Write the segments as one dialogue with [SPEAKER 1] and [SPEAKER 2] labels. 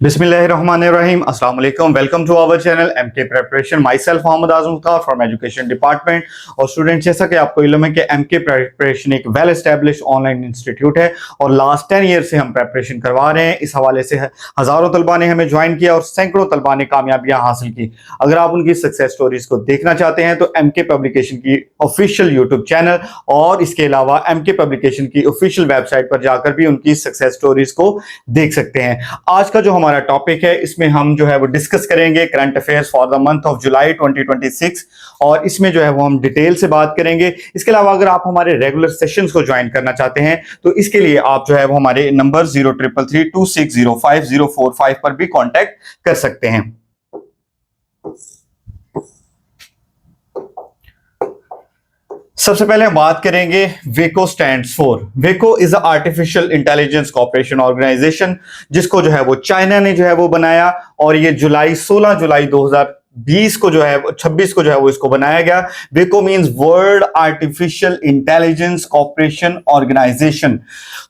[SPEAKER 1] Bismillahirrahmanirrahim. Assalamu alaikum. Welcome to our channel MK Preparation. Myself Mohammad Azam Khan from Education Department. और student जैसा कि आपको इल्म है कि MK Preparation एक वेल एस्टेब्लिश ऑनलाइन इंस्टीट्यूट है और लास्ट 10 ईयर से हम प्रेपरेशन करवा रहे हैं। इस हवाले से हज़ारों तलबा ने हमें ज्वाइन किया और सैकड़ों तलबा ने कामयाबियां हासिल की। अगर आप उनकी सक्सेस स्टोरीज को देखना चाहते हैं तो MK पब्लिकेशन की ऑफिशियल यूट्यूब चैनल और इसके अलावा MK पब्लिकेशन की ऑफिशियल वेबसाइट पर जाकर भी उनकी सक्सेस स्टोरीज को देख सकते हैं। आज का जो हमारा टॉपिक है इसमें हम जो है वो डिस्कस करेंगे current affairs for the month of July 2026 और इसमें जो है वो हम डिटेल से बात करेंगे। इसके अलावा अगर आप हमारे रेगुलर सेशंस को ज्वाइन करना चाहते हैं तो इसके लिए आप जो है वो हमारे नंबर 033326054045 पर भी कांटेक्ट कर सकते हैं। सबसे पहले हम बात करेंगे वेको स्टैंड्स फॉर। वेको is a artificial intelligence corporation organization जिसको जो है वो चाइना ने जो है वो बनाया और ये 16 जुलाई 2020 को जो है 26 को जो है वो इसको बनाया गया। वेको means world artificial intelligence corporation organisation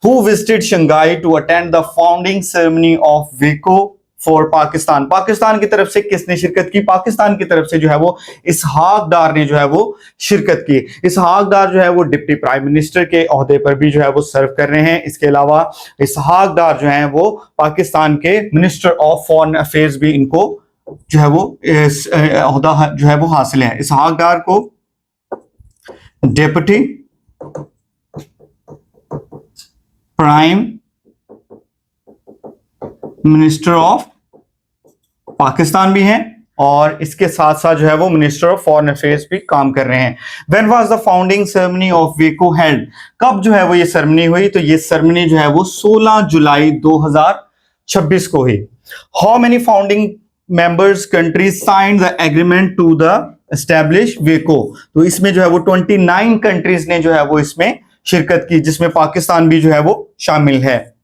[SPEAKER 1] who visited Shanghai to attend the founding ceremony of Veko for Pakistan. Pakistan की तरफ से किसने शिरकत की? पाकिस्तान की तरफ से जो है वो इसहाक डार ने जो है वो शिरकत की। इसहाक डार जो है वो डिप्टी प्राइम मिनिस्टर के ओहदे पर भी जो है वो सर्व कर रहे हैं। इसके अलावा इसहाक डार जो है वो पाकिस्तान के मिनिस्टर ऑफ फॉरेन अफेयर्स भी इनको जो है वो ओहदा जो है वो हासिल है। इसहाक डार को deputy prime minister of Pakistan भी हैं और इसके साथ साथ जो है वो मिनिस्टर ऑफ फॉरेन अफेयर्स भी काम कर रहे हैं। When was the founding ceremony of वेको हेल्ड? कब जो है वो ये सेरेमनी हुई? तो ये सेरेमनी जो है वो 16 जुलाई 2026 को हुई। How many founding members countries signed the agreement to the establish वेको? तो इसमें जो है वो 29 कंट्रीज ने जो है वो इसमें शिरकत की जिसमें पाकिस्तान भी जो है वो शामिल है।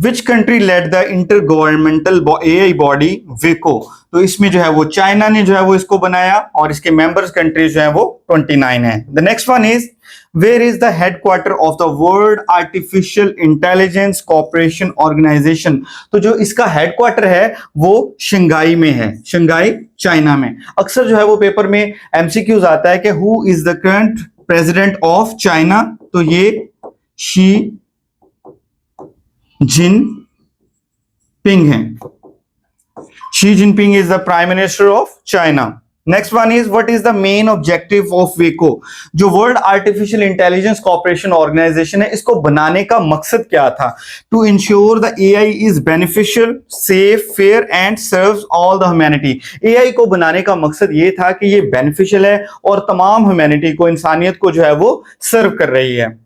[SPEAKER 1] Which country led the intergovernmental AI body WECO? तो इसमें जो है वो चाइना ने जो है वो इसको बनाया और इसके मेंबर्स कंट्रीज जो है वो 29 है। The next one is where is the headquarter of the World Artificial Intelligence Cooperation Organization? तो जो इसका हेडक्वार्टर है वो शंघाई में है, शंघाई चाइना में। अक्सर जो है वो पेपर में MCQs आता है कि who is the current president of China? तो ये शी जिनपिंग है। Xi Jinping is the prime minister of China. Next one is what is the main objective of वेको? जो world artificial intelligence corporation organization है इसको बनाने का मकसद क्या था? To ensure the AI is beneficial, safe, fair and serves all the humanity. AI को बनाने का मकसद ये था कि ये बेनिफिशियल है और तमाम ह्यूमैनिटी को, इंसानियत को जो है वो सर्व कर रही है।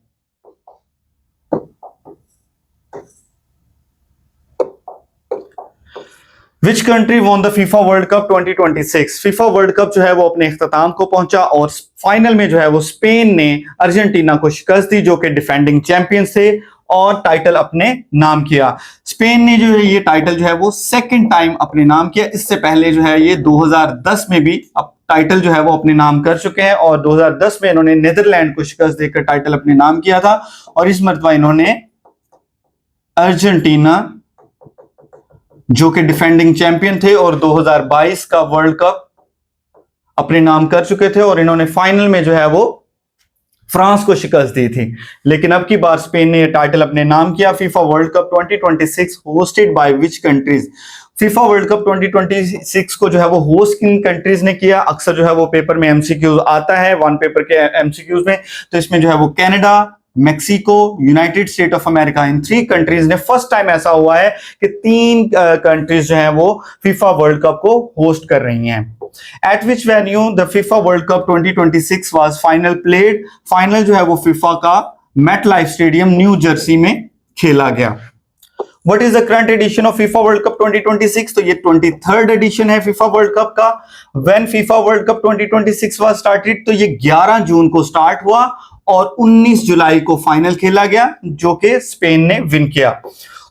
[SPEAKER 1] Which country won the FIFA World Cup 2026? FIFA world cup जो है वो अपने इख्तिताम को पहुंचा और फाइनल में जो है वो स्पेन ने अर्जेंटीना को शिकस्त दी जो कि डिफेंडिंग चैंपियंस थे और टाइटल अपने नाम किया। स्पेन ने जो है ये टाइटल जो है वो सेकंड टाइम अपने नाम किया। इससे पहले जो है ये 2010 में भी अब टाइटल जो है वो अपने नाम कर चुके हैं और 2010 में इन्होंने नीदरलैंड को शिकस्त देकर टाइटल अपने नाम किया था और इस मरतबा इन्होंने अर्जेंटीना जो कि डिफेंडिंग चैंपियन थे और 2022 का वर्ल्ड कप अपने नाम कर चुके थे और इन्होंने फाइनल में जो है वो फ्रांस को शिकस्त दी थी। लेकिन अब की बार स्पेन ने टाइटल अपने नाम किया। FIFA world cup 2026 hosted by which countries? FIFA world cup 2026 को जो है वो होस्ट किन कंट्रीज ने किया? अक्सर जो है वो पेपर में MCQs आता है, वन पेपर के MCQs में। तो इसमें जो है वो Canada, Mexico, United State of America, in 3 countries ने फर्स्ट टाइम ऐसा हुआ है कि 3 कंट्रीज जो हैं वो फीफा वर्ल्ड कप को होस्ट कर रही हैं। Eight which venue the FIFA world cup 2026 was final played? Final जो है वो फीफा का मेटलाइफ स्टेडियम न्यू जर्सी में खेला गया। What is the current edition of FIFA World Cup 2026? तो ये 23rd एडिशन है FIFA वर्ल्ड कप का। When FIFA World Cup 2026 was started? तो ये 11 जून को स्टार्ट हुआ और 19 जुलाई को फाइनल खेला गया जो कि स्पेन ने विन किया।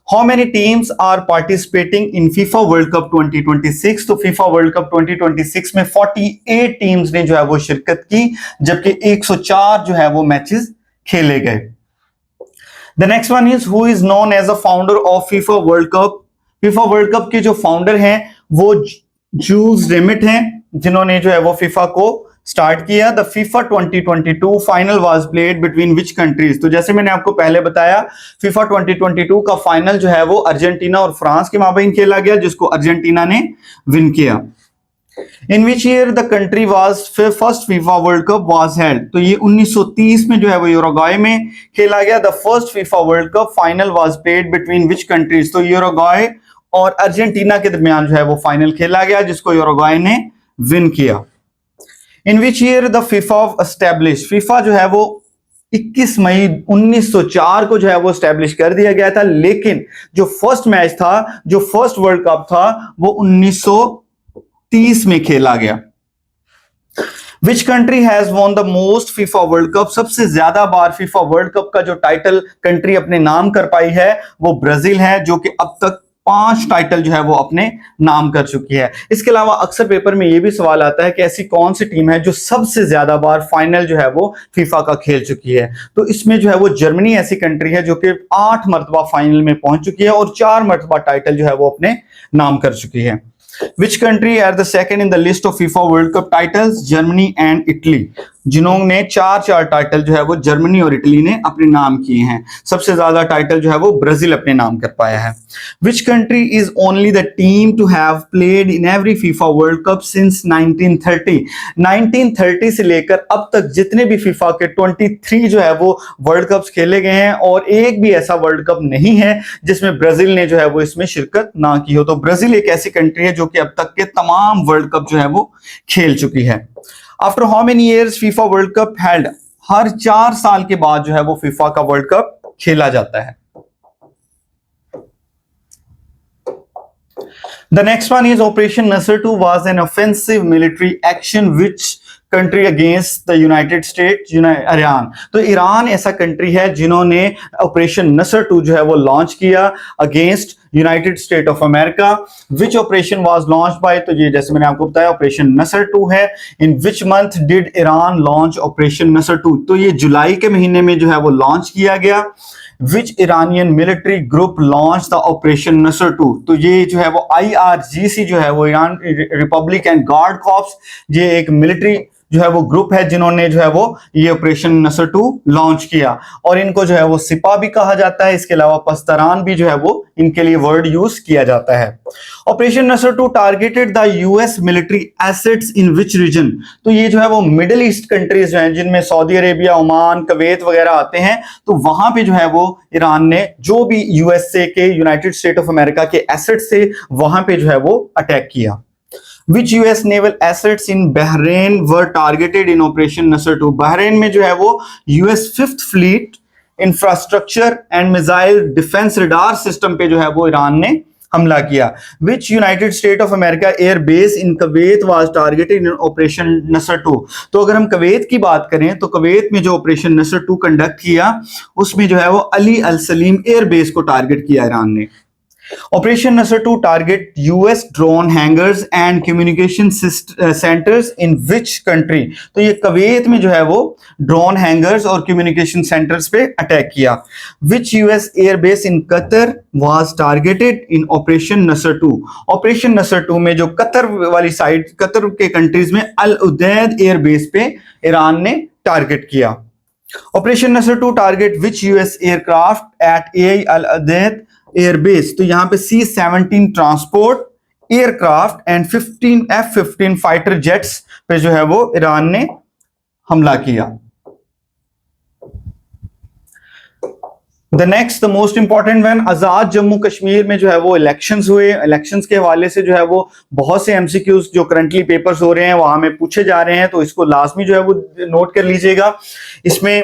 [SPEAKER 1] How many teams are participating in FIFA World Cup 2026? तो FIFA World Cup 2026 में 48 टीम्स ने जो है वो शिरकत की जबकि 104 जो है वो मैचेस खेले गए। The next one is who is known as the founder of FIFA World Cup FIFA world cup के जो फाउंडर हैं वो जूल्स रेमिट हैं, जिन्होंने जो है वो फीफा को स्टार्ट किया। The FIFA 2022 final was played between which countries. तो जैसे मैंने आपको पहले बताया, फीफा 2022 का फाइनल जो है वो अर्जेंटीना और फ्रांस के माबैन खेला गया, जिसको अर्जेंटीना ने विन किया। In which year the country was first FIFA world cup was held. तो ये 1930 में जो है वो यूरुग्वे में खेला गया। The first FIFA world cup final was played between which countries. तो यूरुग्वे और अर्जेंटीना के दरमियान जो है वो फाइनल खेला गया, जिसको यूरुग्वे ने विन किया। In which year the FIFA establish. FIFA जो है वो 21 मई 1904 को जो है वो एस्टैब्लिश कर दिया गया था, लेकिन जो फर्स्ट मैच था, जो फर्स्ट वर्ल्ड कप था, वो 1930 में खेला गया। Which country has won the most FIFA world cup. सबसे ज्यादा बार फीफा वर्ल्ड कप का जो टाइटल कंट्री अपने नाम कर पाई है वो ब्राजील है, जो कि अब तक 5 टाइटल जो है वो अपने नाम कर चुकी है। इसके अलावा अक्सर पेपर में ये भी सवाल आता है कि ऐसी कौन सी टीम है जो सबसे ज्यादा बार फाइनल जो है वो फीफा का खेल चुकी है। तो इसमें जो है वो जर्मनी ऐसी कंट्री है जो कि 8 मरतबा फाइनल में पहुंच चुकी है और 4 मरतबा टाइटल जो है वो अपने नाम कर चुकी है। Which country are the second in the list of FIFA World Cup titles? Germany and Italy, जिन्होंने 4 टाइटल जो है वो जर्मनी और इटली ने अपने नाम किए हैं। सबसे ज्यादा टाइटल जो है वो ब्राजील अपने नाम कर पाया है। Which country is only the team to have played in every FIFA World Cup since 1930? 1930 से लेकर अब तक जितने भी फीफा के 23 जो है वो वर्ल्ड कप्स खेले गए हैं, और एक भी ऐसा वर्ल्ड कप नहीं है जिसमें ब्राजील ने जो है वो इसमें शिरकत ना की हो। तो ब्राजील एक ऐसी कंट्री है जो कि अब तक के तमाम वर्ल्ड कप जो है वो खेल चुकी है। After how many years FIFA world cup held. हर 4 साल के बाद जो है वो फीफा का वर्ल्ड कप खेला जाता है। The next one is Operation Nasr 2 was an offensive military action which country against the United States, Iran. तो ईरान ऐसा कंट्री है जिन्होंने ऑपरेशन नसर 2 जो है वो लॉन्च किया against United State of America. Which operation was launch by. तो ये जैसे मैंने आपको बताया ऑपरेशन नसर 2 है। In which month did Iran launch operation नसर 2। तो ये जुलाई के महीने में जो है वो लॉन्च किया गया। Which Iranian military group launch the operation नसर 2। तो ये जो है वो IRGC जो है वो Iran Republic and guard corps, ये एक मिलिट्री जो है वो ग्रुप है जिन्होंने जो है वो ये ऑपरेशन नसर 2 लॉन्च किया, और इनको जो है वो सिपा भी कहा जाता है। इसके अलावा पस्तरान भी जो है वो इनके लिए वर्ड यूज किया जाता है। Operation Nasar 2 targeted the US military assets in which region. तो ये जो है वो मिडिल ईस्ट कंट्रीज जो हैं, जिनमें सऊदी अरेबिया, ओमान, कुवैत वगैरह आते हैं, तो वहां पे जो है वो ईरान ने जो भी USA के, यूनाइटेड स्टेट ऑफ अमेरिका के एसेट्स थे, वहां पे जो है वो अटैक किया। Which US naval assets in Bahrain were targeted in Operation Nasr 2? Bahrain में जो है वो US 5th Fleet infrastructure and missile defence radar system पे जो है वो ईरान ने हमला किया। Which United States of America air base in Kuwait was targeted in Operation Nasr 2? तो अगर हम कुवैत की बात करें तो कुवैत में जो ऑपरेशन नसर 2 कंडक्ट किया उसमें जो है वो Ali Al Salem air base को टारगेट किया ईरान ने। Operation Nasar 2 target US drone hangars and communication centres in which country. तो ये कुवैत में जो है वो ड्रोन हैंगर्स और कम्युनिकेशन सेंटर्स पे अटैक किया। Which US airbase in Qatar was targeted in operation Nasar 2। Operation नसर 2 में जो कतर वाली साइड, कतर के कंट्रीज में अल उदैद एयरबेस पे ईरान ने टारगेट किया। Operation Nasar 2 target which US aircraft at AI Al Udeid airbase. तो यहां पे C-17 transport aircraft and 15 F-15 fighter jets पे जो है वो ईरान ने हमला किया। The next the most important one, Azad Jammu Kashmir में जो है वो इलेक्शंस हुए। इलेक्शंस के हवाले से जो है वो बहुत से MCQs जो करंटली पेपर्स हो रहे हैं वहां में पूछे जा रहे हैं, तो इसको लाजमी जो है वो नोट कर लीजिएगा। इसमें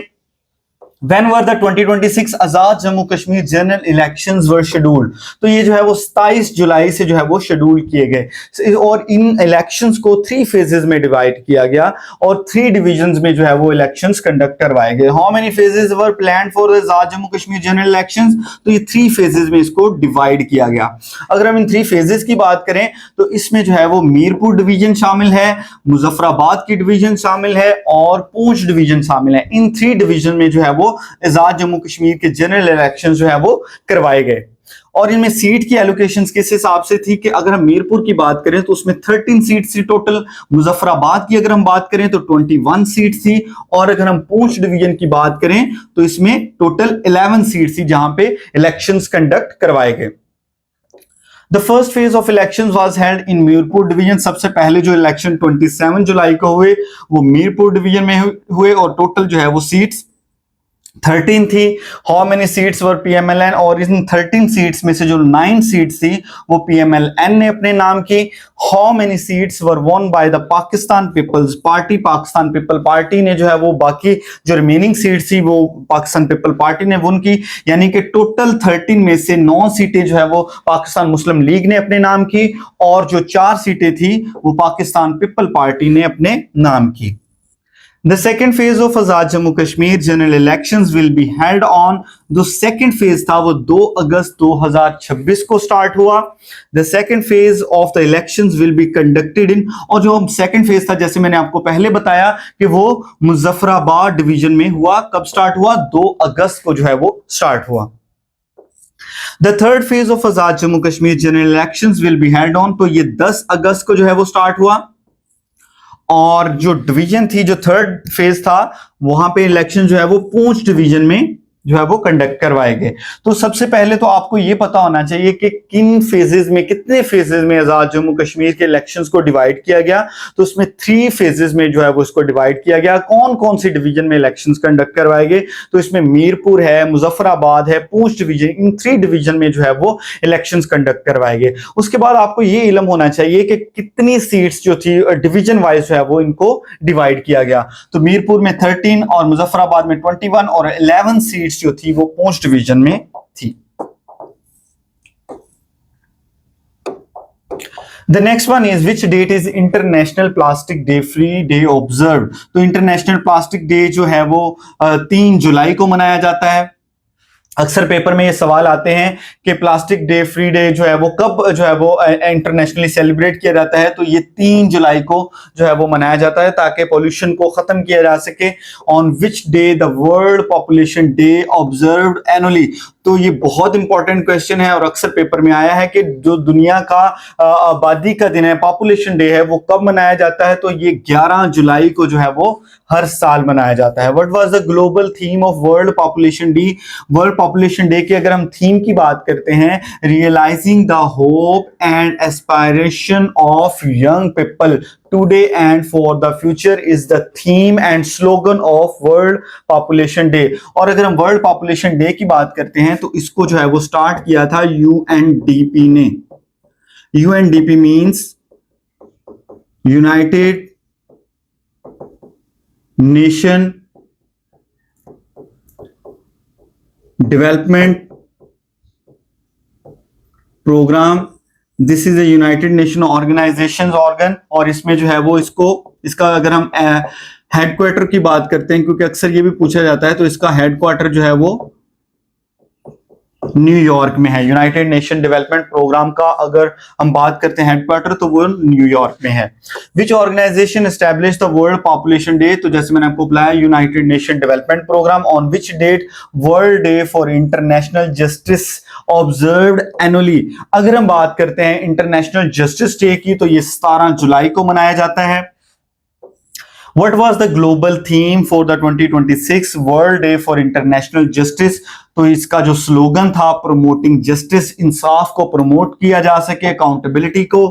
[SPEAKER 1] When were the 2026 Azad Jammu Kashmir general elections were scheduled. तो ये जो है वो 27 जुलाई से जो है वो शेड्यूल किए गए, और इन इलेक्शंस को 3 फेजेस में डिवाइड किया गया और 3 डिविजन्स में जो है वो इलेक्शंस कंडक्ट करवाए गए। How many phases were planned for Azad Jammu Kashmir general elections. तो ये 3 फेजेस में इसको डिवाइड किया गया। अगर हम इन 3 फेजेस की बात करें तो इसमें जो है वो मीरपुर डिवीजन शामिल है, मुजफ्फराबाद की डिवीजन शामिल है और पूंछ डिवीजन शामिल है। इन 3 डिवीजन में जो है वो आजाद जम्मू कश्मीर के जनरल इलेक्शन जो है वो करवाए गए। और इनमें सीट की एलोकेशन किस हिसाब से थी कि अगर हम मीरपुर की बात करें तो उसमें 13 सीट थी टोटल, मुजफ्फराबाद की अगर हम बात करें तो 21 सीट थी, और अगर हम पूंछ डिवीजन की बात करें तो इसमें टोटल 11 सीट थी जहां पे इलेक्शंस कंडक्ट करवाए गए। The first phase of election was held in Mirpur division. सबसे पहले जो इलेक्शन 27 जुलाई को हुए वो मीरपुर डिवीजन में हुए, और टोटल जो है वो सीट्स 13 थी। हाउ मेनी सीट्स वर पीएमएलएन, और इन 13 सीट्स में से जो 9 सीट्स थी वो पीएमएलएन ने अपने नाम की। How many seats were won by the Pakistan people's party, Pakistan people party ने जो है वो बाकी जो रिमेनिंग सीट्स थी वो पाकिस्तान पीपल पार्टी ने वोन की, यानी कि टोटल 13 में से 9 सीटें जो है वो पाकिस्तान मुस्लिम लीग ने अपने नाम की, और जो 4 सीटें थी वो पाकिस्तान पीपल पार्टी ने अपने नाम की। The second phase of Azad Jammu Kashmir general elections will be held on, जो second phase था वो 2 अगस्त 2026 को स्टार्ट हुआ। The second phase of the elections will be conducted in, और जो second phase था जैसे मैंने आपको पहले बताया कि वो मुजफ्फराबाद डिवीजन में हुआ। कब स्टार्ट हुआ? 2 अगस्त को जो है वो स्टार्ट हुआ। The third phase of Azad Jammu Kashmir general elections will be held on, तो ये 10 अगस्त को जो है वो स्टार्ट हुआ, और जो डिवीजन थी, जो थर्ड फेज था, वहां पे इलेक्शन जो है वो पूंछ डिवीजन में जो है वो कंडक्ट करवाए गए। तो सबसे पहले तो आपको ये पता होना चाहिए कि किन फेजेस में, कितने फेजेस में आजाद जम्मू कश्मीर के इलेक्शंस को डिवाइड किया गया। तो उसमें 3 फेजेस में जो है वो इसको डिवाइड किया गया। कौन कौन सी डिवीजन में इलेक्शंस कंडक्ट करवाए गए? तो इसमें मीरपुर है, मुजफ्फराबाद है, पूंछ डिवीजन, इन 3 डिवीजन में जो है वो इलेक्शंस कंडक्ट करवाए गए। उसके बाद आपको ये इल्म होना चाहिए कि कितनी सीट्स जो थी डिवीजन वाइज जो है वो इनको डिवाइड किया गया। तो मीरपुर में 13 और मुजफ्फराबाद में 21 और 11 सीट्स जो थी वो पूंछ डिवीजन में थी। The next one is which date is International Plastic Day Free Day observed? तो इंटरनेशनल प्लास्टिक डे जो है वो 3 जुलाई को मनाया जाता है। अक्सर पेपर में ये सवाल आते हैं कि प्लास्टिक डे फ्री डे जो है वो कब जो है वो इंटरनेशनली सेलिब्रेट किया जाता है। तो ये 3 जुलाई को जो है वो मनाया जाता है ताकि पोल्यूशन को खत्म किया जा सके। On which day the world population day observed annually? तो ये बहुत इंपॉर्टेंट क्वेश्चन है और अक्सर पेपर में आया है कि जो दुनिया का आबादी का दिन है, पॉपुलेशन डे है, वो कब मनाया जाता है? तो ये 11 जुलाई को जो है वो हर साल मनाया जाता है। What was the global theme of world population day? World population day की अगर हम थीम की बात करते हैं, realising the hope and aspiration of young people today and for the future is the theme and slogan of world population day. और अगर हम वर्ल्ड पॉपुलेशन डे की बात करते हैं तो इसको जो है वो स्टार्ट किया था यूएनडीपी ने। UNDP means United Nation development programme. This is a United Nation organisation organ, और इसमें जो है वो इसका अगर हम हेडक्वार्टर की बात करते हैं, क्योंकि अक्सर ये भी पूछा जाता है, तो इसका हेडक्वार्टर जो है वो न्यूयॉर्क में है। यूनाइटेड नेशन डेवलपमेंट प्रोग्राम का अगर हम बात करते हैं हेडक्वार्टर तो वो न्यूयॉर्क में है। Which organization establish the world population day? तो जैसे मैंने आपको बताया, United Nation development programme. On which date world day for international justice observed annually? अगर हम बात करते हैं इंटरनेशनल जस्टिस डे की तो ये 17 जुलाई को मनाया जाता है। What was the global theme for the 2026 World Day for International Justice? तो इसका जो स्लोगन था, प्रमोटिंग जस्टिस, इंसाफ को प्रमोट किया जा सके, अकाउंटेबिलिटी को,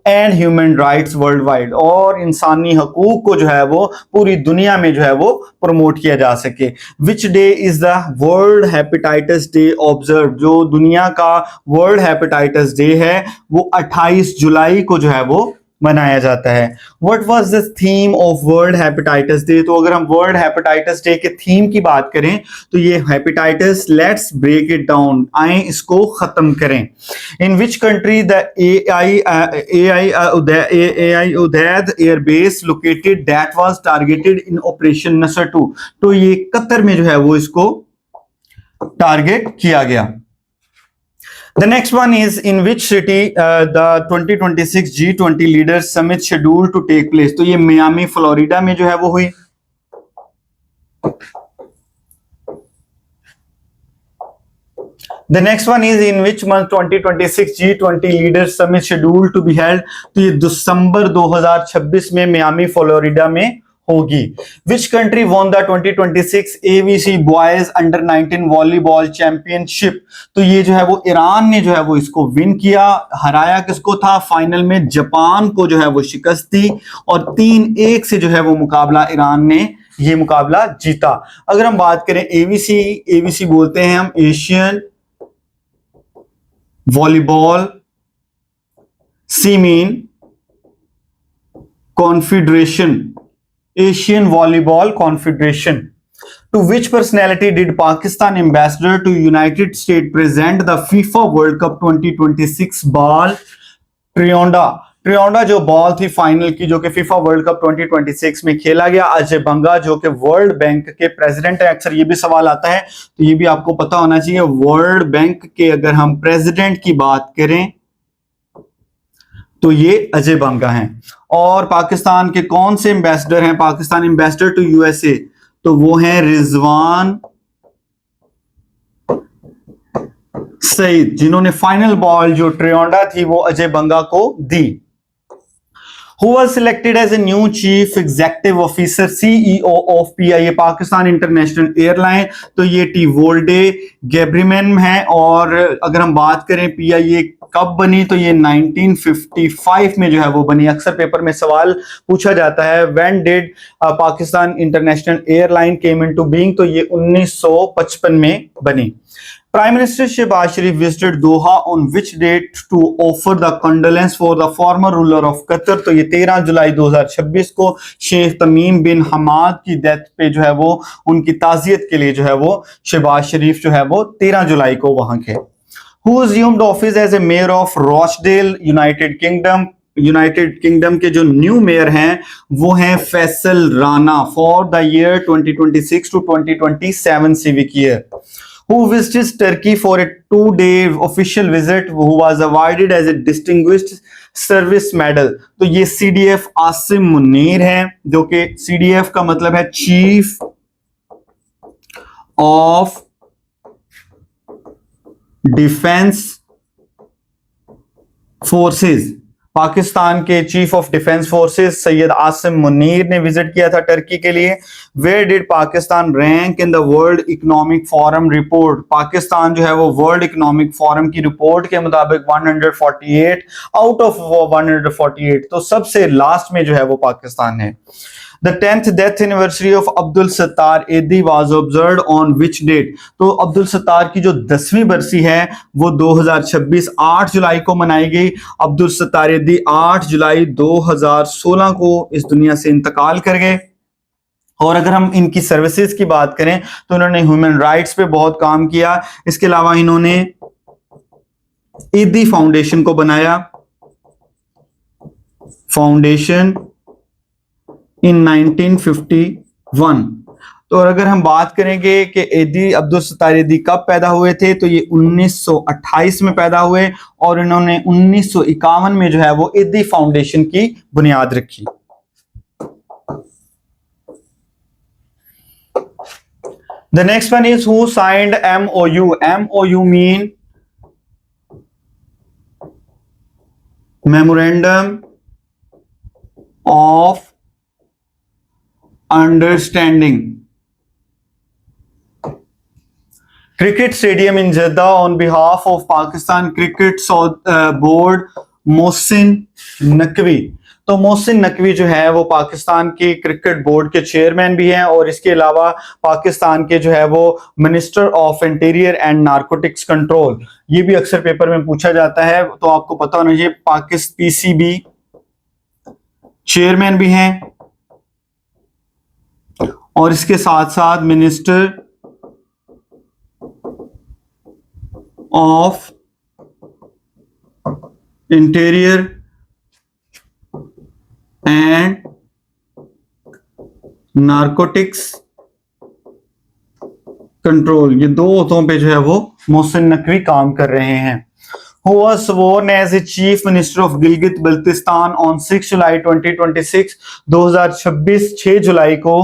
[SPEAKER 1] and human rights world wide, और इंसानी हकूक को जो है वो पूरी दुनिया में जो है वो प्रमोट किया जा सके। Which day is the world hepatitis day observe? जो दुनिया का वर्ल्ड हेपेटाइटिस डे है वो 28 जुलाई को जो है वो मनाया जाता है। What was the theme of World Hepatitis Day? तो अगर हम वर्ल्ड हेपेटाइटिस डे के थीम की बात करें तो ये hepatitis let's break it down, आए इसको खत्म करें। In which country the AI Udeid airbase located that was targeted in operation नसर 2? तो ये कतर में जो है वो इसको टारगेट किया गया। The next one is in which city the 2026 G20 Leaders Summit scheduled to take place? तो ये मियामी फ्लोरिडा में जो है वो हुई। The next one is in which month 2026 G20 leaders summit scheduled to be held. तो ये दिसंबर 2026 में मियामी फ्लोरिडा में होगी। Which country won the 2026 ABC boys under 19 volleyball championship. तो ये जो है वो ईरान ने जो है वो इसको विन किया। हराया किसको था फाइनल में? जापान को जो है वो शिकस्त दी और 3-1 से जो है वो मुकाबला ईरान ने ये मुकाबला जीता। अगर हम बात करें एबीसी बोलते हैं हम एशियन वॉलीबॉल सीमीन confederation, Asian volleyball confederation. To which personality did Pakistan ambassador to United State present the FIFA world cup 2026 ball Trionda जो बॉल थी फाइनल की जो कि फीफा वर्ल्ड कप 2026 में खेला गया, अजय बंगा जो कि वर्ल्ड बैंक के प्रेसिडेंट है। अक्सर ये भी सवाल आता है तो ये भी आपको पता होना चाहिए, वर्ल्ड बैंक के अगर हम प्रेसिडेंट की बात करें तो ये अजय बंगा हैं। और पाकिस्तान के कौन से एम्बेसडर हैं? पाकिस्तान एम्बेसडर टू यूएसए तो वो हैं रिजवान सईद, जिन्होंने फाइनल बॉल जो ट्रियोंडा थी वो अजय बंगा को दी। Who was selected as a new chief executive officer CEO of PIA Pakistan international airline. तो ये टी वोल्डे गैब्रिमैन है। और अगर हम बात करें PIA कब बनी तो ये 1955 में जो है वो बनी। अक्सर पेपर में सवाल पूछा जाता है when did Pakistan international airline came into being. तो ये 1955 में बनी। Prime Minister Shehbaz Sharif visited Doha on which date to offer the condolence for the former ruler of Qatar। तो ये 13 जुलाई 2026 को शेख तमीम बिन हमाद की डेथ पे जो है वो उनकी ताजियत के लिए जो है वो शहबाज शरीफ जो है वो 13 जुलाई को वहां के। Who assumed office as a mayor of Rochdale, United Kingdom। United Kingdom के जो न्यू मेयर हैं वो हैं Faisal Rana for the year 2026 to 2027 civic year। Who visited Turkey for a 2-day official visit, who was awarded as a distinguished service medal। तो ये CDF Asim Munir हैं जो कि CDF का मतलब है chief of defence forces. Pakistan के chief of defence forces Syed Asim Munir ने विजिट किया था टर्की के लिए। Where did Pakistan rank in the world economic forum report. Pakistan जो है वो वर्ल्ड इकोनॉमिक फोरम की रिपोर्ट के मुताबिक 148 आउट ऑफ 148, तो सबसे लास्ट में जो है वो पाकिस्तान है। The 10th death anniversary of Abdul Sattar Edhi was observed on which date। तो अब्दुल सत्तार की जो 10वीं बरसी है वो 2026 8 जुलाई को मनाई गई। अब्दुल सत्तार एदी 8 जुलाई 2016 को इस दुनिया से इंतकाल कर गए। और अगर हम इनकी सर्विसेज की बात करें तो इन्होंने ह्यूमन राइट्स पे बहुत काम किया। इसके अलावा इन्होंने एदी फाउंडेशन को बनाया, फाउंडेशन इन 1951। तो अगर हम बात करेंगे कि एदी अब्दुल सत्तार एदी कब पैदा हुए थे तो ये 1928 में पैदा हुए और इन्होंने 1951 में जो है वो एदी फाउंडेशन की बुनियाद रखी। The next one is who signed MOU। MOU mean Memorandum of Understanding। Cricket stadium in Jeddah on behalf of Pakistan Cricket Board Mohsin Naqvi. तो मोहसिन नकवी जो है वो पाकिस्तान के क्रिकेट बोर्ड के चेयरमैन भी हैं और इसके अलावा पाकिस्तान के जो है वो minister of interior and narcotics control, ये भी अक्सर पेपर में पूछा जाता है तो आपको पता होना चाहिए। पाकिस्तान PCB चेयरमैन भी हैं और इसके साथ साथ minister of interior and narcotics control, ये दो ओहदों पे जो है वो मोहसिन नकवी काम कर रहे हैं। who was sworn as the Chief Minister of Gilgit-Baltistan on 6 जुलाई 2026 2026 6 जुलाई को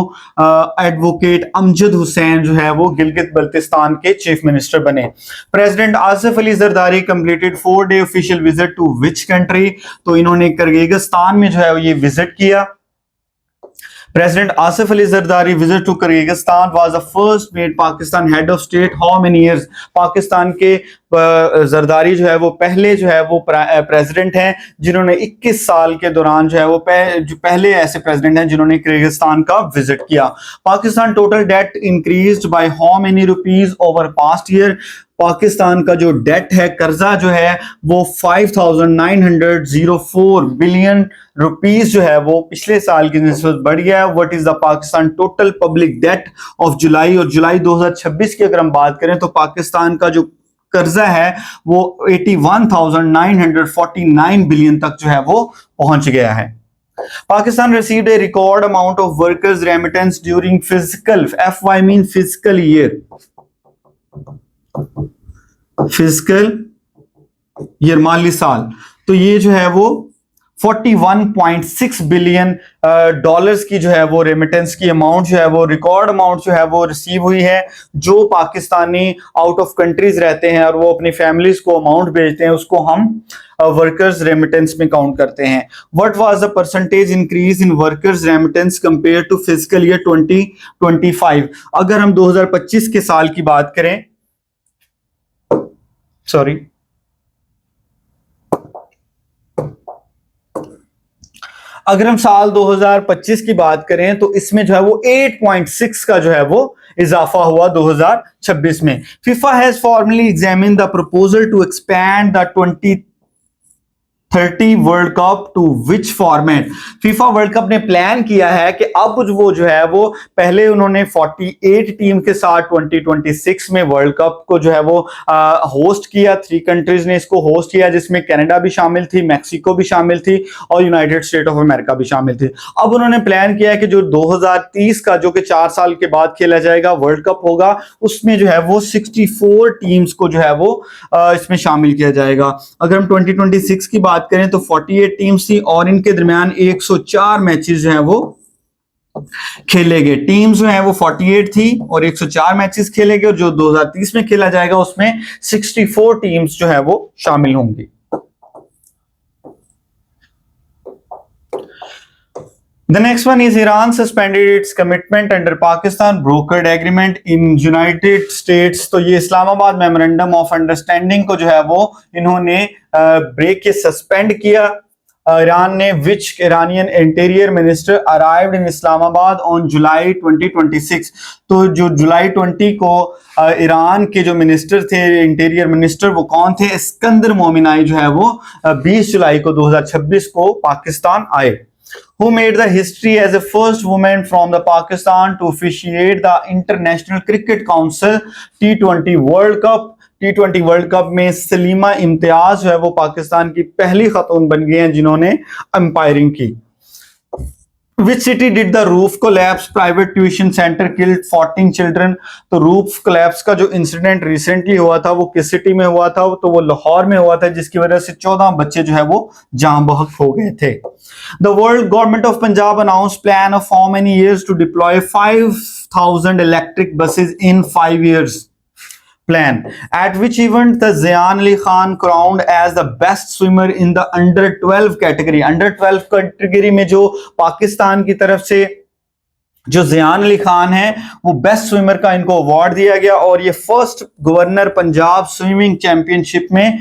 [SPEAKER 1] एडवोकेट अमजद हुसैन जो है वो गिलगित बल्तिस्तान के चीफ मिनिस्टर बने। President Asif Ali Zardari completed 4-day official visit to which country, तो इन्होंने किर्गिस्तान में जो है ये विजिट किया। President Asif Ali Zardari visit to Kyrgyzstan was the first made Pakistan head of state. How many years? Pakistan के जरदारी जो है वो पहले जो है वो प्रेसिडेंट हैं जिन्होंने 21 साल के दौरान जो है वो पहले ऐसे प्रेसिडेंट हैं जिन्होंने किर्गिस्तान का विजिट किया। Pakistan total date increased by how many rupees over past year? Pakistan का जो डेट है, कर्जा जो है वो 5,904 बिलियन रुपीस जो है वो पिछले साल की निस्बत बढ़ गया है। What is the Pakistan total public debt of July? और जुलाई 2026 की अगर हम बात करें तो पाकिस्तान का जो कर्जा है वो 81,949 बिलियन तक जो है वो पहुंच गया है। Pakistan received a record amount of workers remittance during fiscal FY mean fiscal year माली साल, तो ये जो है वो 41.6 बिलियन डॉलर्स की जो है वो रेमिटेंस की अमाउंट जो है वो रिकॉर्ड अमाउंट जो है वो रिसीव हुई है। जो पाकिस्तानी आउट ऑफ कंट्रीज रहते हैं और वो अपनी फैमिलीज को अमाउंट भेजते हैं उसको हम वर्कर्स रेमिटेंस में काउंट करते हैं। What was the percentage increase in workers remittance compare to physical year 2025? अगर हम 2025 के साल की बात करें, सॉरी अगर हम साल 2025 की बात करें तो इसमें जो है वो 8.6 का जो है वो इजाफा हुआ 2026 में। FIFA has formally examine the proposal to expand the 2030 world cup to which format? FIFA world cup ने प्लान किया है कि अब वो जो है वो पहले उन्होंने 48 टीम के साथ 2026 में वर्ल्ड कप को जो है वो होस्ट किया। 3 कंट्रीज ने इसको होस्ट किया जिसमें कनाडा भी शामिल थी, मैक्सिको भी शामिल थी और यूनाइटेड स्टेट ऑफ अमेरिका भी शामिल थी। अब उन्होंने प्लान किया है कि जो 2030 का जो कि 4 साल के बाद खेला जाएगा वर्ल्ड कप होगा, उसमें जो है वो 64 टीम्स को जो है वो इसमें शामिल किया जाएगा। अगर हम 2026 की बात करें तो 48 टीम्स थी और इनके दरमियान 104 मैचेस जो हैं वो खेले गए। टीम्स जो हैं वो 48 थी और 104 मैचेस खेले गए और जो 2030 में खेला जाएगा उसमें 64 टीम्स जो है वो शामिल होंगी। The next one is Iran suspended its commitment under Pakistan brokered agreement in United States। तो ये इस्लामाबाद मेमोरेंडम ऑफ अंडरस्टैंडिंग को जो है वो इन्होंने ब्रेक के सस्पेंड किया। ईरान ने which Iranian interior minister arrived in Islamabad on July 2026। तो जो जुलाई 20 को ईरान के जो मिनिस्टर थे इंटीरियर मिनिस्टर वो कौन थे? इस्कंदर मोमिनाई जो है वो 20 जुलाई को 2026 को पाकिस्तान आए। Who made the history as the first woman from the Pakistan to officiate the International Cricket Council T20 World Cup? T20 world cup में सलीमा इम्तियाज जो है वो पाकिस्तान की पहली खातून बन गई हैं जिन्होंने अंपायरिंग की। Which city did the roof collapse private tuition center killed 14 children? तो रूफ कोलैप्स का जो इंसिडेंट रिसेंटली हुआ था वो किस सिटी में हुआ था? तो वो लाहौर में हुआ था जिसकी वजह से 14 बच्चे जो है वो जान बहक हो गए थे। The world government of Punjab announced plan of how many years to deploy 5,000 electric buses in 5 years plan. At which event the Zayan Ali Khan crowned as the best swimmer in the under 12 category? Under 12 category में जो पाकिस्तान की तरफ से जो ज़ियान अली खान है वो best swimmer का इनको अवार्ड दिया गया और ये first governor Punjab swimming championship में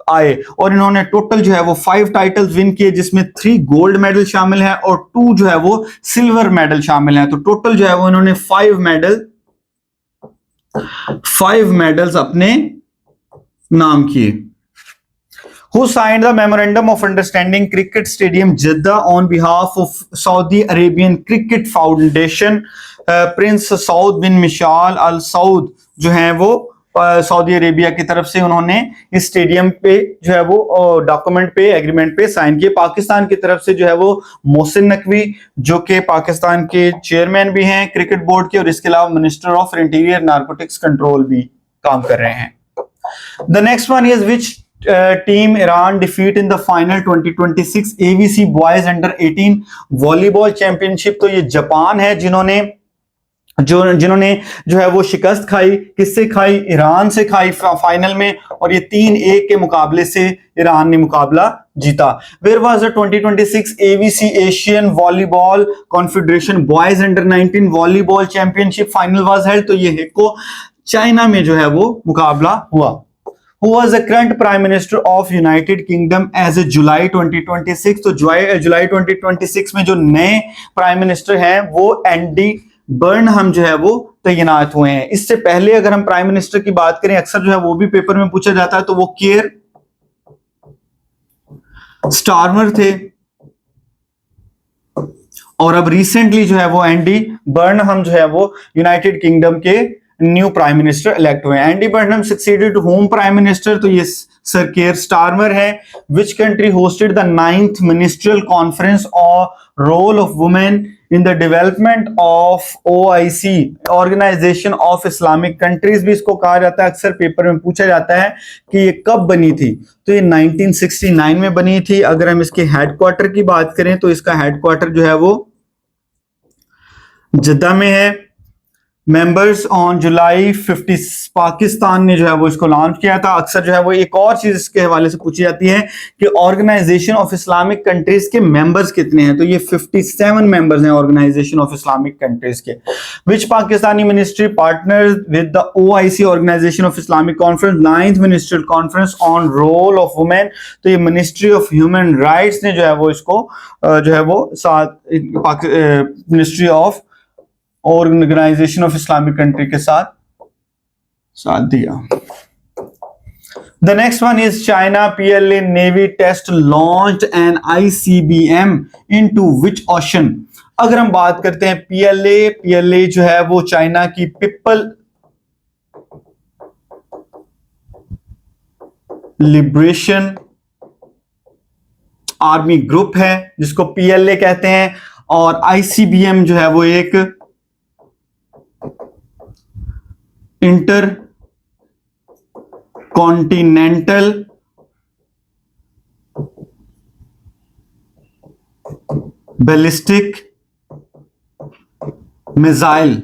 [SPEAKER 1] आए और इन्होंने टोटल जो है वो 5 टाइटल्स विन किए जिसमें 3 गोल्ड मेडल शामिल है और 2 जो है वो सिल्वर मेडल शामिल है। तो टोटल जो है वो इन्होंने 5 मेडल्स अपने नाम किए। Who signed the memorandum of understanding cricket stadium Jeddah on behalf of Saudi Arabian Cricket Foundation? Prince Saud bin Mishal Al Saud जो हैं वो सऊदी अरेबिया की तरफ से उन्होंने इस स्टेडियम पे जो है वो डॉक्यूमेंट पे एग्रीमेंट पे साइन किए। पाकिस्तान की तरफ से जो है वो मोहसिन नकवी जो कि पाकिस्तान के चेयरमैन भी हैं क्रिकेट बोर्ड के और इसके अलावा minister of interior narcotics control भी काम कर रहे हैं। The next one is which team Iran defeat in the final 2026 AVC boys under 18 volleyball championship? तो ये जापान है जिन्होंने जो है वो शिकस्त खाई। किससे खाई? ईरान से खाई फाइनल में, और ये 3-1 के मुकाबले से ईरान ने मुकाबला जीता। Where was the 2026 AVC Asian volleyball confederation boys under 19 volleyball championship final was held? तो ये हेको चाइना में जो है वो मुकाबला हुआ। Who was the current Prime Minister of United Kingdom as a जुलाई 2026? तो जुलाई 2026 में जो नए प्राइम मिनिस्टर हैं वो एंडी बर्नहम जो है वो तैनात हुए हैं। इससे पहले अगर हम प्राइम मिनिस्टर की बात करें, अक्सर जो है वो भी पेपर में पूछा जाता है, तो वो केयर स्टारमर थे, और अब रिसेंटली जो है वो एंडी बर्नहम जो है वो यूनाइटेड किंगडम के न्यू प्राइम मिनिस्टर इलेक्ट हुए। Andy Burnham succeeded home prime minister, तो ये सर केयर स्टारमर है। Which country hosted the 9th ministerial conference और role of women in the development of OIC organization of Islamic countries भी इसको कहा जाता है। अक्सर पेपर में पूछा जाता है कि ये कब बनी थी, तो ये 1969 में बनी थी। अगर हम इसके हेडक्वार्टर की बात करें तो इसका हेडक्वार्टर जो है वो जद्दा में है। मेंबर्स ऑन जुलाई 50 पाकिस्तान ने जो है वो इसको लॉन्च किया था। अक्सर जो है वो एक और चीज इसके हवाले से पूछी जाती है कि ऑर्गेनाइजेशन ऑफ इस्लामिक कंट्रीज के मेंबर्स कितने हैं, तो ये 57 मेंबर्स हैं ऑर्गेनाइजेशन ऑफ इस्लामिक कंट्रीज के। Which Pakistani ministry partner with the OIC organization of Islamic conference 9th ministerial conference on role of women? तो ये मिनिस्ट्री ऑफ ह्यूमन राइट्स ने जो है वो इसको जो है वो ministry of organisation of Islamic country के साथ दिया। The next one is China PLA navy test launched an ICBM into which ocean? अगर हम बात करते हैं PLA जो है वो चाइना की पीपल लिबरेशन आर्मी ग्रुप है जिसको PLA कहते हैं, और ICBM जो है वो एक inter continental ballistic missile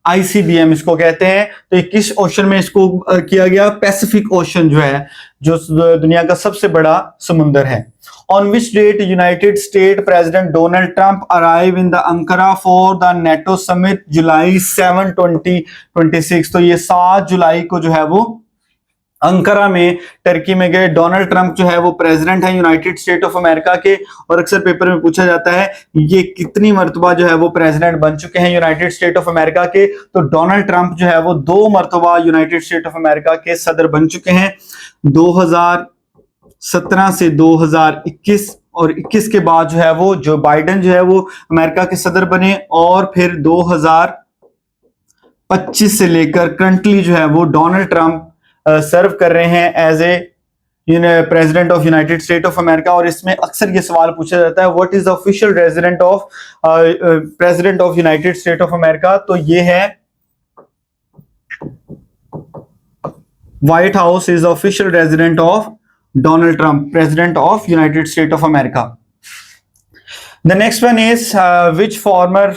[SPEAKER 1] ICBM इसको कहते हैं। तो ये किस ओशन में इसको किया गया? पैसिफिक ओशन जो है, जो दुनिया का सबसे बड़ा समुंदर है। On which date United State president Donald Trump arrive in the Ankara for the NATO summit July 7, 2026? तो ये 7 जुलाई को जो है वो अंकारा में टर्की में गए। डोनाल्ड ट्रंप जो है वो प्रेसिडेंट है यूनाइटेड स्टेट ऑफ अमेरिका के, और अक्सर पेपर में पूछा जाता है ये कितनी मरतबा जो है वो प्रेसिडेंट बन चुके हैं यूनाइटेड स्टेट ऑफ अमेरिका के? तो डोनाल्ड ट्रंप जो है वो 2 मरतबा यूनाइटेड स्टेट ऑफ अमेरिका के सदर बन चुके हैं, 2017 से 2021, और 21 के बाद जो है वो जो बाइडेन जो है वो अमेरिका के सदर बने, और फिर 2025 से लेकर करंटली जो है वो डोनाल्ड ट्रंप सर्व कर रहे हैं as a president of United State of America. और इसमें अक्सर ये सवाल पूछा जाता है what is the official resident of president of United State of America? तो ये है White House is official resident of Donald Trump, president of United State of America. The next one is which former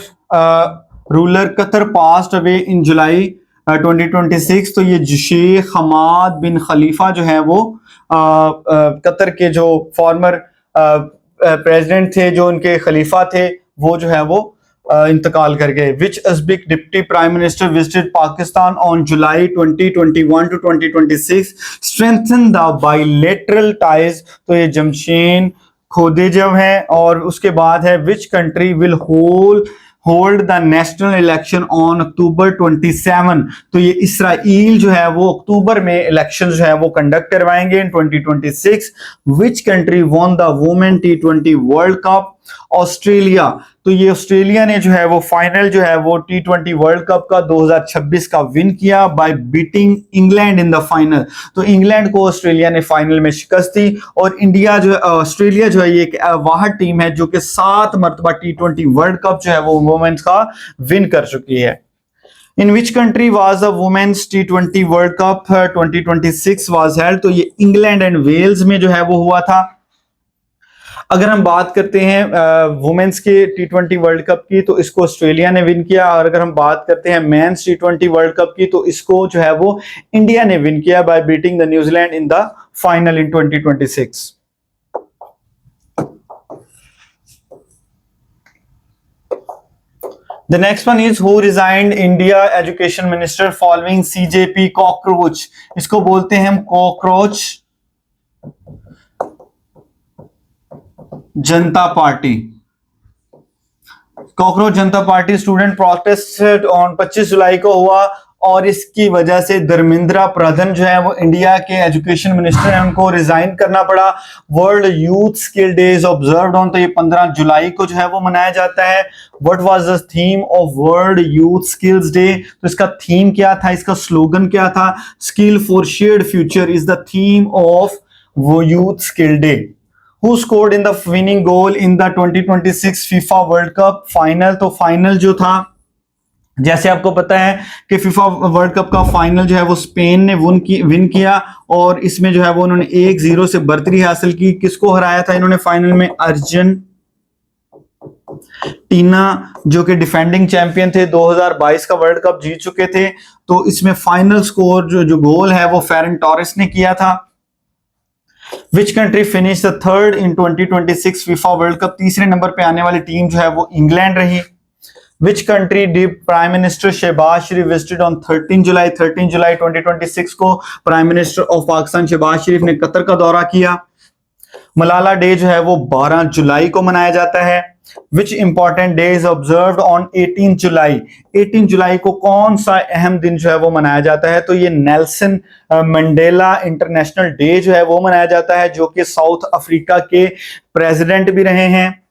[SPEAKER 1] ruler Qatar passed away in July 2026? तो ये शेख हमाद बिन खलीफा जो है वो Qatar के जो फॉर्मर प्रेसिडेंट थे, जो उनके खलीफा थे, वो जो है वो इंतकाल कर गए। Which Uzbek deputy prime minister visited Pakistan on July 2021 to 2026 strengthen the bilateral ties? तो ये जमशेद खोदेजव है। और उसके बाद है which country will hold the national election on October 27? तो ये इसराइल जो है वो अक्टूबर में इलेक्शन जो है वो कंडक्ट करवाएंगे इन 2026। विच country won the women T20 world cup? Australia. तो ये ऑस्ट्रेलिया ने जो है वो फाइनल जो है वो T20 वर्ल्ड कप का 2026 का विन किया bye beating England in the final. तो इंग्लैंड को ऑस्ट्रेलिया ने फाइनल में शिकस्त दी, और इंडिया जो ऑस्ट्रेलिया जो है ये एक वाहिद टीम है जो कि 7 मरतबा T20 वर्ल्ड कप जो है वो वुमेन्स का विन कर चुकी है। In which country was the women's T20 world cup 2026 was held? तो ये इंग्लैंड एंड वेल्स में जो है वो हुआ था। अगर हम बात करते हैं वुमेन्स के T20 वर्ल्ड कप की, तो इसको ऑस्ट्रेलिया ने विन किया। और अगर हम बात करते हैं मेंस T20 वर्ल्ड कप की, तो इसको जो है वो इंडिया ने विन किया bye beating the New Zealand in the final in 2026। The next one is who resigned India Education Minister following CJP cockroach? इसको बोलते हैं हम cockroach Janata party. Cockroach Janata party student protest on 25 जुलाई को हुआ और इसकी वजह से धर्मेंद्र प्रधान जो है वो इंडिया के एजुकेशन मिनिस्टर हैं, उनको रिजाइन करना पड़ा। World youth skill days observed on, तो ये 15 जुलाई को जो है वो मनाया जाता है। What was the theme of world youth skills day? तो इसका थीम क्या था, इसका स्लोगन क्या था? Skill for shared future is the theme of वो youth skill day. Who scored in the winning goal in the 2026 FIFA World Cup final? तो final जो था, जैसे आपको पता है कि फीफा वर्ल्ड कप का फाइनल जो है वो स्पेन ने विन किया और इसमें जो है वो उन्होंने 1-0 से बढ़तरी हासिल की। किसको हराया था इन्होंने फाइनल में? अर्जेंटीना, जो कि डिफेंडिंग चैंपियन थे, 2022 का वर्ल्ड कप जीत चुके थे। तो इसमें फाइनल स्कोर जो गोल है वो फेरन टोरेस ने किया था। Which country finished the third in 2026 FIFA World Cup? तीसरे नंबर पे आने वाली टीम जो है वो इंग्लैंड रही। Which country did Prime Minister Shahbaz Sharif visited on 13 जुलाई 2026 को prime minister of Pakistan Shahbaz Sharif ने कतर का दौरा किया। मलाला डे जो है वो 12 जुलाई को मनाया जाता है। Which important day is observed on 18 जुलाई? 18 जुलाई को कौन सा अहम दिन जो है वो मनाया जाता है? तो ये नेल्सन मंडेला इंटरनेशनल डे जो है वो मनाया जाता है, जो कि साउथ अफ्रीका के प्रेसिडेंट भी रहे हैं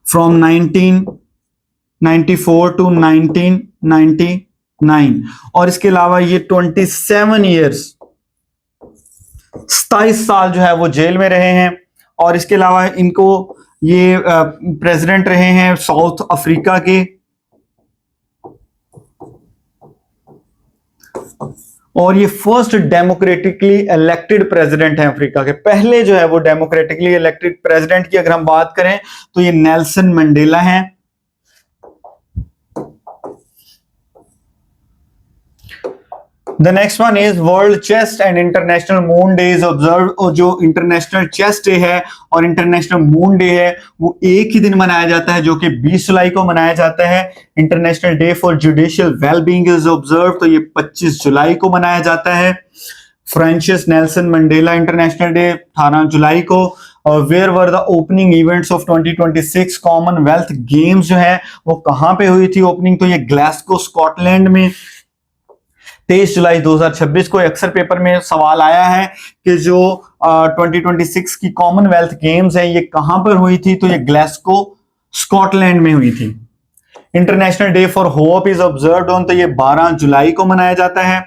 [SPEAKER 1] फ्रॉम 1994 टू 1999। और इसके अलावा ये 27 ईयर्स 27 साल जो है वो जेल में रहे हैं। और इसके अलावा इनको ये प्रेसिडेंट रहे हैं साउथ अफ्रीका के। और ये फर्स्ट डेमोक्रेटिकली इलेक्टेड प्रेसिडेंट हैं अफ्रीका के। पहले जो है वो डेमोक्रेटिकली इलेक्टेड प्रेसिडेंट की अगर हम बात करें तो ये नेल्सन मंडेला हैं। The next one is World Chest and International Moon Day is observed। और जो इंटरनेशनल चेस्ट डे है और इंटरनेशनल मून डे है वो एक ही दिन मनाया जाता है, जो कि 20 जुलाई को मनाया जाता है। International day for judicial wellbeing is observe, तो ये 25 जुलाई को मनाया जाता है। Francis Nelson Mandela international day 18 जुलाई को। और where were the opening events of 2026 Commonwealth games जो है वो कहां पे हुई थी ओपनिंग? तो ये ग्लासगो स्कॉटलैंड में 23 जुलाई 2026 को। अक्सर पेपर में सवाल आया है कि जो 2026 की कॉमनवेल्थ गेम्स है ये कहां पर हुई थी? तो ये ग्लासगो स्कॉटलैंड में हुई थी। International day for hope is observed on, तो ये 12 जुलाई को मनाया जाता है।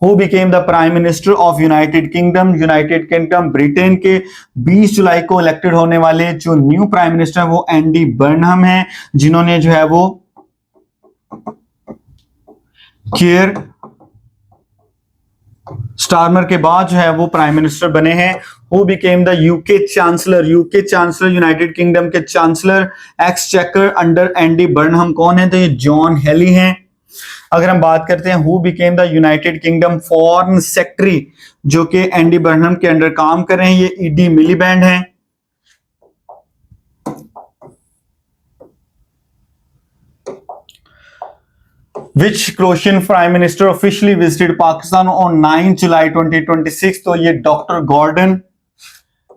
[SPEAKER 1] Who became the prime minister of United kingdom? United kingdom Britain के 20 जुलाई को इलेक्टेड होने वाले जो न्यू प्राइम मिनिस्टर है वो एंडी बर्नहम है, जिन्होंने जो है वो केयर स्टारमर के बाद जो है वो प्राइम मिनिस्टर बने हैं। Who became the UK chancellor? UK chancellor United Kingdom के chancellor exchequer under Andy Burnham कौन है? तो ये जॉन हेली हैं। अगर हम बात करते हैं who became the United kingdom foreign secretary, जो कि एंडी बर्नहम के अंडर काम कर रहे हैं, ये ईडी मिलीबैंड हैं। Which Croatian Prime Minister officially visited Pakistan on 9 जुलाई 2026? तो ये डॉक्टर गॉर्डन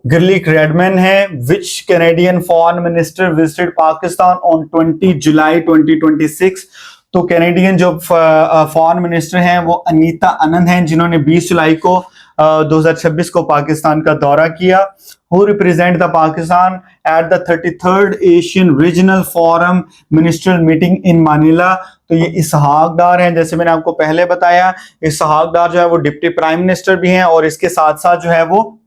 [SPEAKER 1] गिरलिक रेडमैन है। Which Canadian Foreign Minister visited Pakistan on 20 जुलाई 2026? तो कैनेडियन जो फॉरेन मिनिस्टर हैं वो अनीता आनंद हैं, जिन्होंने 20 जुलाई को 2026 को पाकिस्तान का दौरा किया। Who represent the Pakistan at the 33rd Asian Regional Forum Ministerial Meeting in Manila? तो ये इसहाक डार हैं, जैसे मैंने आपको पहले बताया। इसहाक डार जो है वो डिप्टी प्राइम मिनिस्टर भी हैं और इसके साथ साथ जो है वो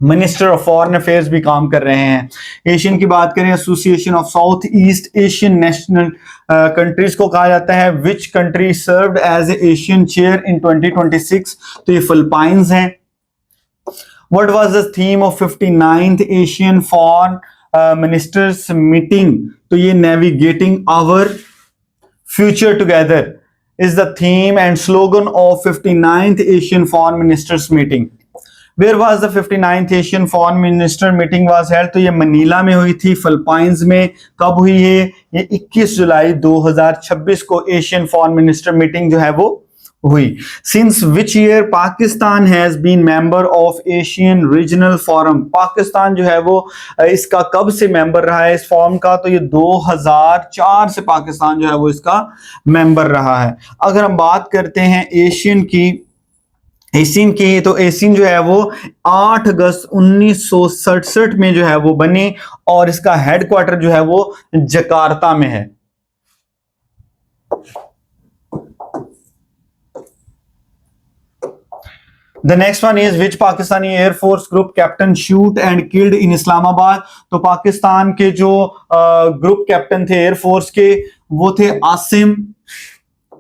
[SPEAKER 1] मिनिस्टर ऑफ फॉरेन अफेयर्स भी काम कर रहे हैं। एशियन की बात करें, association of south east Asian national countries को कहा जाता है। Which country served as ASEAN chair in 2026? तो ये फिलीपाइंस हैं। What was the theme of 59th ASEAN foreign ministers meeting? तो ये navigating our future together is the theme and slogan of 59th ASEAN foreign ministers meeting. Where was the 59th ASEAN foreign minister meeting was held? तो ये Manila में हुई थी, Philippines में। कब हुई है? ये 21 जुलाई 2026 को एशियन फॉरेन मिनिस्टर मीटिंग जो है वो हुई। Since which year Pakistan has been member of ASEAN regional forum? Pakistan जो है वो इसका कब से मेंबर रहा है इस फोरम का? तो ये 2004 से पाकिस्तान जो है वो इसका मेंबर रहा है। अगर हम बात करते हैं एशियन की, तो एशियन जो है वो 8 अगस्त 1967 में जो है वो बनी और इसका हेडक्वार्टर जो है वो जकार्ता में है। The next one is which Pakistani Air Force group captain shoot and killed in Islamabad? तो पाकिस्तान के जो ग्रुप कैप्टन थे एयरफोर्स के वो थे आसिम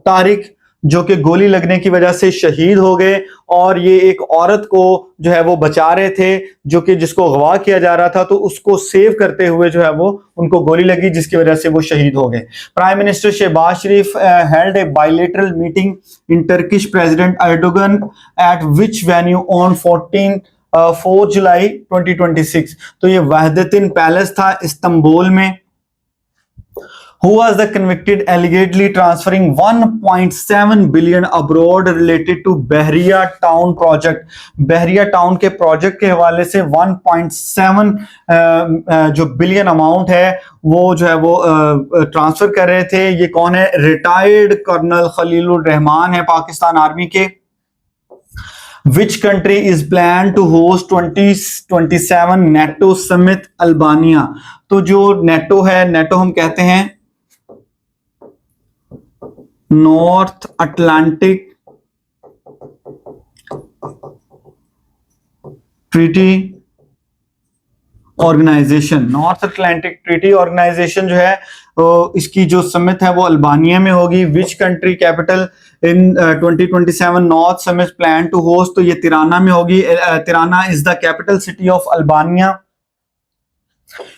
[SPEAKER 1] तारिक, जो कि गोली लगने की वजह से शहीद हो गए। और ये एक औरत को जो है वो बचा रहे थे, जो कि जिसको अगवा किया जा रहा था, तो उसको सेव करते हुए जो है वो उनको गोली लगी, जिसकी वजह से वो शहीद हो गए। Prime minister Shahbaz Sharif held a bilateral meeting in Turkish president Erdogan at which venue on 4 July 2026? तो ये वहदतिन पैलेस था इस्तांबुल में। Who was the convicted allegedly transferring 1.7 billion abroad related to Bahria town project? Bahria town के project के हवाले से 1.7 जो billion amount है वो जो है वो ट्रांसफर कर रहे थे। ये कौन है? रिटायर्ड कर्नल खलीलुर रहमान है पाकिस्तान आर्मी के। Which country is planned to host 2027 NATO summit? Albania. तो जो नेटो है, नेटो हम कहते हैं North Atlantic Treaty Organisation. North Atlantic Treaty Organisation जो है इसकी जो समिट है वो अल्बानिया में होगी। Which country capital in 2027 north summit plan to host? तो ये तिराना में होगी। Tirana is the capital city of Albania.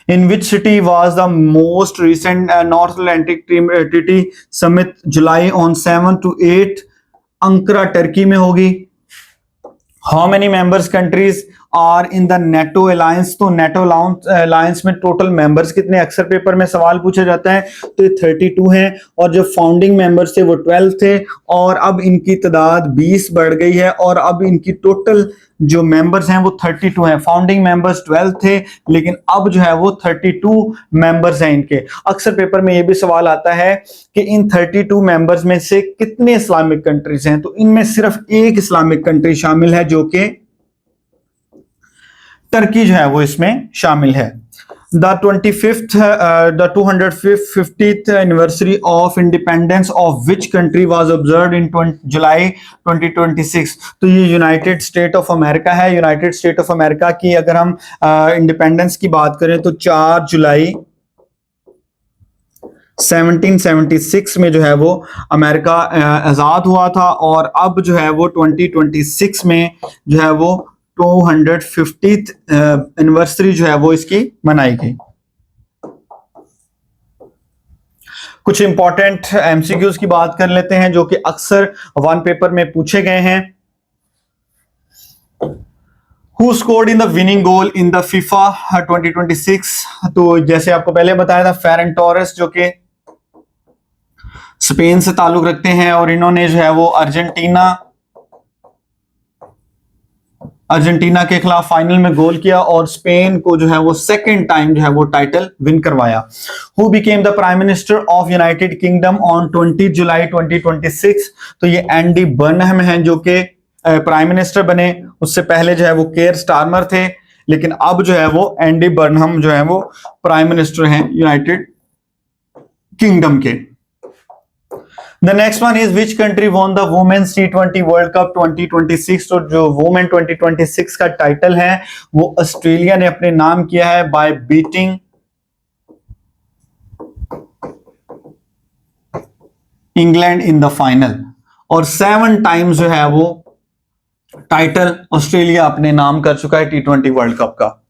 [SPEAKER 1] In which city was the most recent North Atlantic Treaty Summit? July on 7 to 8 अंकरा Turkey में होगी। How many members countries are in the NATO alliance? तो NATO alliance में total members कितने? अक्सर paper में सवाल पूछा जाता है। तो ये 32 हैं और जो फाउंडिंग मेंबर्स थे वो 12 थे और अब इनकी तादाद 20 बढ़ गई है और अब इनकी टोटल जो मेंबर्स हैं वो 32 हैं। फाउंडिंग मेंबर्स 12 थे लेकिन अब जो है वो 32 मेंबर्स हैं इनके। अक्सर पेपर में ये भी सवाल आता है कि इन 32 मेंबर्स में से कितने इस्लामिक कंट्रीज हैं? तो इनमें सिर्फ एक इस्लामिक कंट्री शामिल है जो कि टर्की जो है वो इसमें शामिल है। The 250th anniversary of independence of which country was observed in July 2026? तो ये यूनाइटेड स्टेट ऑफ अमेरिका है। यूनाइटेड स्टेट ऑफ अमेरिका की अगर हम इंडिपेंडेंस की बात करें तो 4 जुलाई 1776 में जो है वो अमेरिका आजाद हुआ था और अब जो है वो 2026 में जो है वो 250th एनिवर्सरी जो है वो इसकी मनाई गई। कुछ इंपॉर्टेंट एमसीक्यूज की बात कर लेते हैं जो कि अक्सर वन पेपर में पूछे गए हैं। Who scored in the winning goal in the FIFA 2026? तो जैसे आपको पहले बताया था फेरन टोरेस जो कि स्पेन से ताल्लुक रखते हैं और इन्होंने जो है वो अर्जेंटीना के खिलाफ फाइनल में गोल किया और स्पेन को जो है वो सेकंड टाइम जो है वो टाइटल विन करवाया। Who became the Prime Minister of United Kingdom on 20 जुलाई 2026? तो ये एंडी बर्नहम हैं जो कि प्राइम मिनिस्टर बने। उससे पहले जो है वो केयर स्टारमर थे लेकिन अब जो है वो एंडी बर्नहम जो है वो प्राइम मिनिस्टर हैं यूनाइटेड किंगडम के। The next one is which country won the women's T20 world cup 2026। तो जो वुमेन 2026 का टाइटल है वो ऑस्ट्रेलिया ने अपने नाम किया है bye beating England in the final. और 7 टाइम्स जो है वो टाइटल ऑस्ट्रेलिया अपने नाम कर चुका है T20 वर्ल्ड कप का।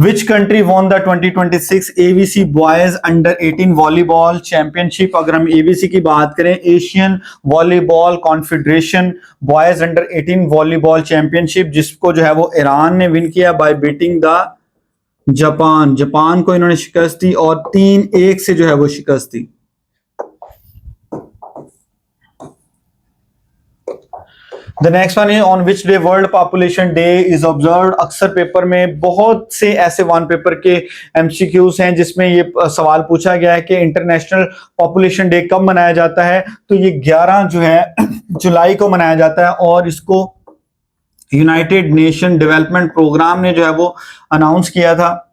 [SPEAKER 1] Which country won the 2026 ABC Boys Under 18 volleyball championship? अगर हम ABC की बात करें, Asian volleyball confederation boys under 18 volleyball championship, जिसको जो है वो ईरान ने विन किया बाय बीटिंग द जापान को इन्होंने शिकस्त दी और 3-1 से जो है वो शिकस्त दी। The next one is on which day world population day is observed. अक्सर पेपर में बहुत से ऐसे वन पेपर के एमसीक्यूज हैं जिसमें ये सवाल पूछा गया है कि इंटरनेशनल पॉपुलेशन डे कब मनाया जाता है। तो ये 11 जो है जुलाई को मनाया जाता है और इसको यूनाइटेड नेशन डेवलपमेंट प्रोग्राम ने जो है वो अनाउंस किया था।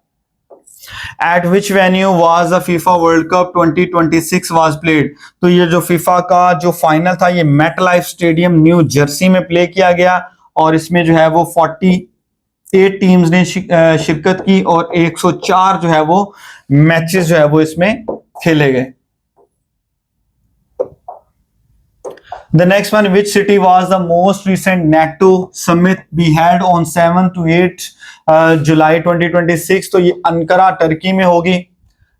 [SPEAKER 1] At which venue was the FIFA World Cup 2026 was played? तो ये जो FIFA का जो फाइनल था ये मेटलाइफ स्टेडियम न्यू जर्सी में प्ले किया गया और इसमें जो है वो 48 टीम्स ने शिरकत की और 104 जो है वो मैचेस जो है वो इसमें खेले गए। The next one, which city was the most recent NATO summit be held on 7 to 8 जुलाई 2026? तो ये अंकारा टर्की में होगी।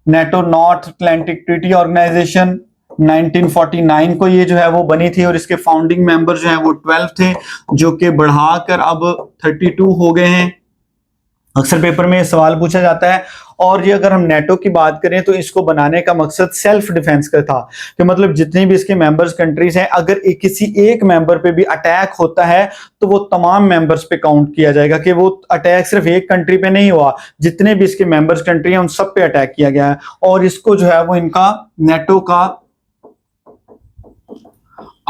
[SPEAKER 1] NATO North Atlantic Treaty Organisation 1949 को ये जो है वो बनी थी और इसके फाउंडिंग मेंबर जो है वो 12 थे जो कि बढ़ाकर अब 32 हो गए हैं। अक्सर पेपर में सवाल पूछा जाता है। और ये अगर हम नेटो की बात करें तो इसको बनाने का मकसद सेल्फ डिफेंस का था कि मतलब जितनी भी इसके मेंबर्स कंट्रीज हैं अगर किसी एक मेंबर पे भी अटैक होता है तो वो तमाम मेंबर्स पे काउंट किया जाएगा कि वो अटैक सिर्फ एक कंट्री पे नहीं हुआ, जितने भी इसके मेंबर्स कंट्री हैं उन सब पे अटैक किया गया है। और इसको जो है वो इनका नेटो का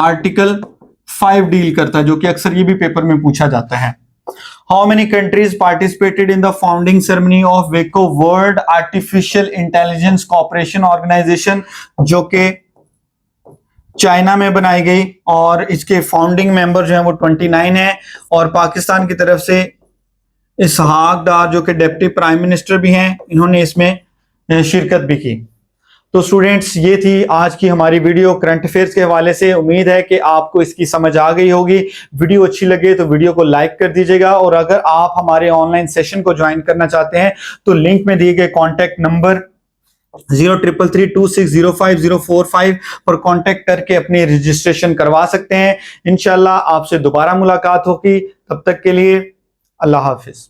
[SPEAKER 1] आर्टिकल 5 डील करता है जो कि अक्सर ये भी पेपर में पूछा जाता है। How many countries participated in the founding ceremony of WECO World Artificial Intelligence Cooperation Organization जो कि चाइना में बनाई गई और इसके फाउंडिंग मेंबर जो हैं वो 29 हैं और पाकिस्तान की तरफ से इसहाक डार जो कि डिप्टी प्राइम मिनिस्टर भी हैं इन्होंने इसमें शिरकत भी की। तो स्टूडेंट्स ये थी आज की हमारी वीडियो करंट अफेयर्स के हवाले से। उम्मीद है कि आपको इसकी समझ आ गई होगी। वीडियो अच्छी लगे तो वीडियो को लाइक कर दीजिएगा और अगर आप हमारे ऑनलाइन सेशन को ज्वाइन करना चाहते हैं तो लिंक में दिए गए कॉन्टैक्ट नंबर 0333260545 पर कांटेक्ट करके अपनी रजिस्ट्रेशन करवा सकते हैं। इंशाल्लाह आपसे दोबारा मुलाकात होगी। तब तक के लिए अल्लाह हाफिज।